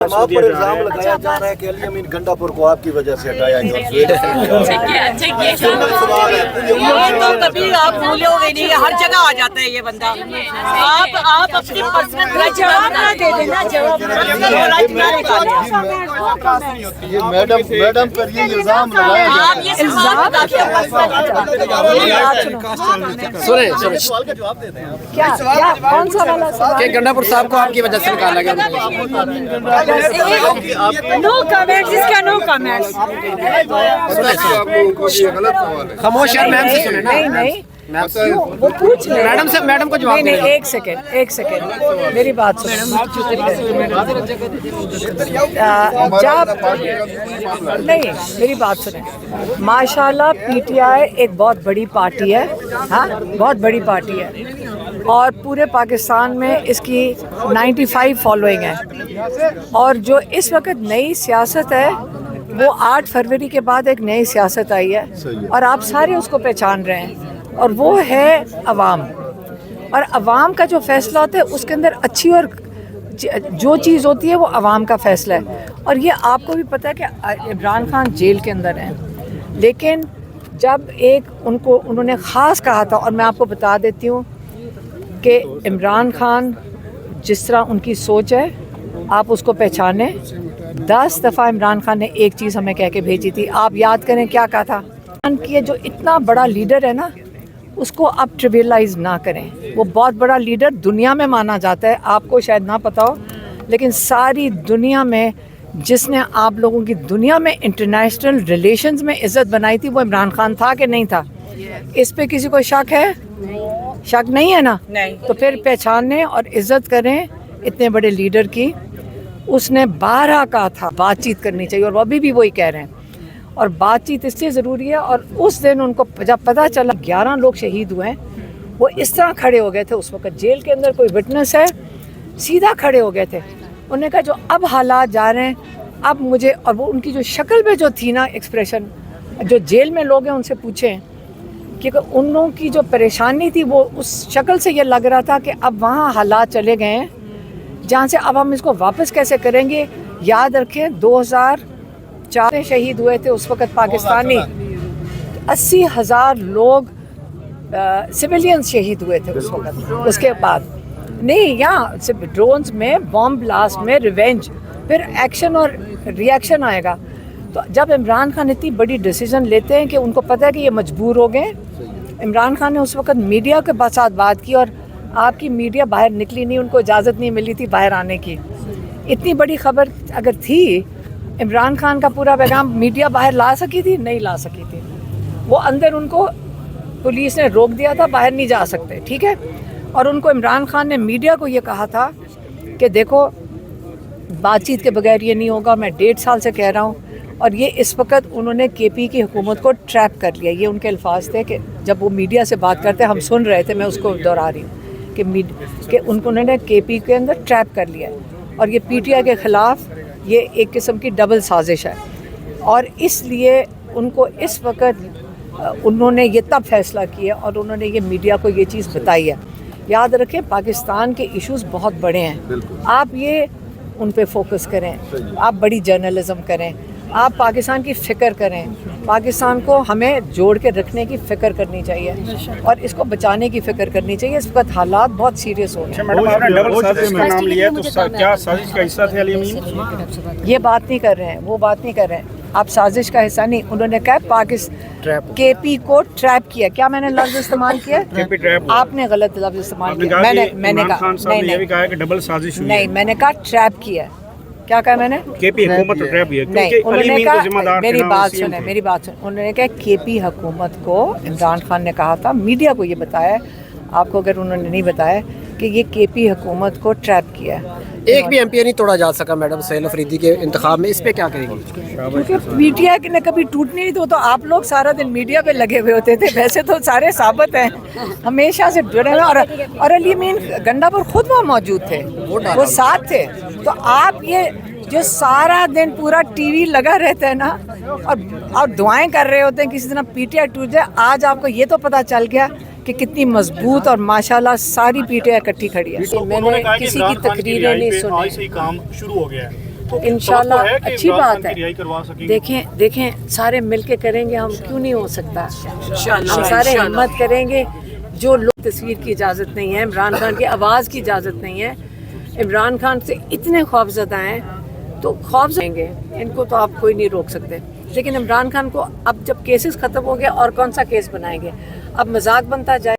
आप पर इल्जाम लगाया जा रहा है कि अली अमीन गंडापुर को आपकी वजह से हटाया गया। ये तो कभी आप भूलोगे नहीं, हर जगह आ जाता है ये बंदा। आप अपनी पर्सनल जवाब ना दे देना, जवाब ये मैडम पर ये इल्जाम लगाया जा रहा है। सुने क्या कौन सा वाला कि गंडापुर साहब को आपकी वजह से निकाला गया। नो कमेंट्स, इसका नो कमेंट्स। खामोश यार, मैम से सुने ना। नहीं वो पूछ ले मैडम को जवाब नहीं, एक सेकेंड मेरी बात सुनो। नहीं, मेरी बात सुने। माशाल्लाह पीटीआई एक बहुत बड़ी पार्टी है, हाँ बहुत बड़ी पार्टी है, और पूरे पाकिस्तान में इसकी 95 फॉलोइंग है। और जो इस वक्त नई सियासत है वो 8 फरवरी के बाद एक नई सियासत आई है और आप सारे उसको पहचान रहे हैं, और वो है अवाम। और अवाम का जो फैसला होता है उसके अंदर अच्छी और जो चीज़ होती है वो अवाम का फैसला है। और ये आपको भी पता है कि इमरान खान जेल के अंदर हैं, लेकिन जब उन्होंने ख़ास कहा था, और मैं आपको बता देती हूँ कि इमरान खान जिस तरह उनकी सोच है आप उसको पहचाने। 10 दफ़ा इमरान खान ने एक चीज़ हमें कह के भेजी थी, आप याद करें क्या कहा था कि जो इतना बड़ा लीडर है ना उसको आप ट्रिवियलाइज ना करें। वो बहुत बड़ा लीडर दुनिया में माना जाता है, आपको शायद ना पता हो, लेकिन सारी दुनिया में जिसने आप लोगों की दुनिया में इंटरनेशनल रिलेशंस में इज़्ज़त बनाई थी वो इमरान खान था कि नहीं था? इस पे किसी को शक है? शक नहीं है ना? नहीं। तो फिर पहचानें और इज़्ज़त करें इतने बड़े लीडर की। उसने 12 कहा था बातचीत करनी चाहिए, और वो अभी भी वही कह रहे हैं। और बातचीत इसलिए ज़रूरी है। और उस दिन उनको जब पता चला 11 लोग शहीद हुए हैं, वो इस तरह खड़े हो गए थे। उस वक्त जेल के अंदर कोई विटनेस है, सीधा खड़े हो गए थे। उन्होंने कहा जो अब हालात जा रहे हैं, अब मुझे, और वो उनकी जो शक्ल पे जो थी ना एक्सप्रेशन, जो जेल में लोग हैं उनसे पूछें कि उन लोगों की जो परेशानी थी वो उस शक्ल से ये लग रहा था कि अब वहाँ हालात चले गए हैं जहाँ से अब हम इसको वापस कैसे करेंगे। याद रखें 2004 में शहीद हुए थे उस वक़्त पाकिस्तानी 80,000 लोग सिविलियंस शहीद हुए थे उस वक़्त। उसके बाद नहीं, यहाँ ड्रोन्स में, बॉम्ब ब्लास्ट में, रिवेंज, फिर एक्शन और रिएक्शन आएगा। तो जब इमरान खान इतनी बड़ी डिसीजन लेते हैं कि उनको पता है कि ये मजबूर हो गए, इमरान खान ने उस वक़्त मीडिया के साथ बात की, और आपकी मीडिया बाहर निकली नहीं, उनको इजाज़त नहीं मिली थी बाहर आने की। इतनी बड़ी खबर अगर थी, इमरान खान का पूरा पैगाम मीडिया बाहर ला सकी थी? नहीं ला सकी थी। वो अंदर, उनको पुलिस ने रोक दिया था, बाहर नहीं जा सकते, ठीक है। और उनको इमरान खान ने मीडिया को ये कहा था कि देखो बातचीत के बगैर ये नहीं होगा, मैं 1.5 साल से कह रहा हूँ। और ये इस वक्त उन्होंने केपी की हुकूमत को ट्रैप कर लिया। ये उनके अल्फाज थे कि जब वो मीडिया से बात करते हम सुन रहे थे, मैं उसको दोहरा रही हूँ कि उन्होंने केपी के अंदर ट्रैप कर लिया है। और ये पीटीआई के ख़िलाफ़ ये एक किस्म की डबल साजिश है। और इसलिए उनको इस वक्त उन्होंने ये तब फैसला किया और उन्होंने ये मीडिया को ये चीज़ बताई है। याद रखें पाकिस्तान के इश्यूज़ बहुत बड़े हैं, आप ये उन पे फोकस करें, आप बड़ी जर्नलिज्म करें, आप पाकिस्तान की फ़िक्र करें। पाकिस्तान को हमें जोड़ के रखने की फ़िक्र करनी चाहिए और इसको बचाने की फ़िक्र करनी चाहिए। इस वक्त हालात बहुत सीरियस हो गए। मैडम, आपने डबल साजिश का नाम लिया, तो क्या साजिश का हिस्सा थे अली अमीन? ये बात नहीं कर रहे हैं, वो बात नहीं कर रहे हैं। आप साजिश का हिस्सा नहीं, उन्होंने कहा पाकिस्तान केपी को ट्रैप किया। क्या मैंने लफ्ज़ इस्तेमाल किया? KP trap. आपने गलत लफ्ज़ इस्तेमाल किया। मैंने कहा नहीं, डबल साजिश हुई नहीं, मैंने कहा ट्रैप किया। क्या कहा मैंने? केपी हुकूमत तो ट्रैप है, नहीं, उन्होंने कहा, मेरी बात सुने, उन्होंने कहा केपी हुकूमत को इमरान खान ने कहा था, मीडिया को ये बताया, आपको अगर उन्होंने नहीं बताया कि ये केपी हुकूमत को ट्रैप किया है। एक भी एमपी नहीं तोड़ा जा सका मैडम सहेल अफरीदी के इंतखाब में, इस पे क्या करेंगी? क्योंकि मीडिया ने कभी टूटनी नहीं, तो आप लोग सारा दिन मीडिया पे लगे हुए होते थे। वैसे तो सारे साबित हैं, हमेशा से जुड़े हुए। और अली अमीन गंडापुर खुद वहाँ मौजूद थे, वो साथ थे। तो आप ये जो सारा दिन पूरा टीवी लगा रहता है ना, और दुआएं कर रहे होते हैं किसी दिन पीटीआई टूट जाए, आज आपको ये तो पता चल गया कि कितनी मजबूत और माशाल्लाह सारी पीटीआई इकट्ठी खड़ी है। मैंने किसी की तकरीरें नहीं सुनी। काम शुरू हो गया है, इंशाल्लाह है कि अच्छी इमरान बात खान की है। रिहाई करवा सकेंगे? देखें सारे मिलके करेंगे, हम क्यों नहीं हो सकता। हम सारे हिम्मत करेंगे। जो लोग तस्वीर की इजाज़त नहीं है, इमरान खान की आवाज़ की इजाज़त नहीं है, इमरान खान से इतने खौफज़दा हैं तो खौफ जाएंगे, इनको तो आप कोई नहीं रोक सकते। लेकिन इमरान खान को अब जब केसेस ख़त्म हो गया और कौन सा केस बनाएंगे, अब मजाक बनता जाए।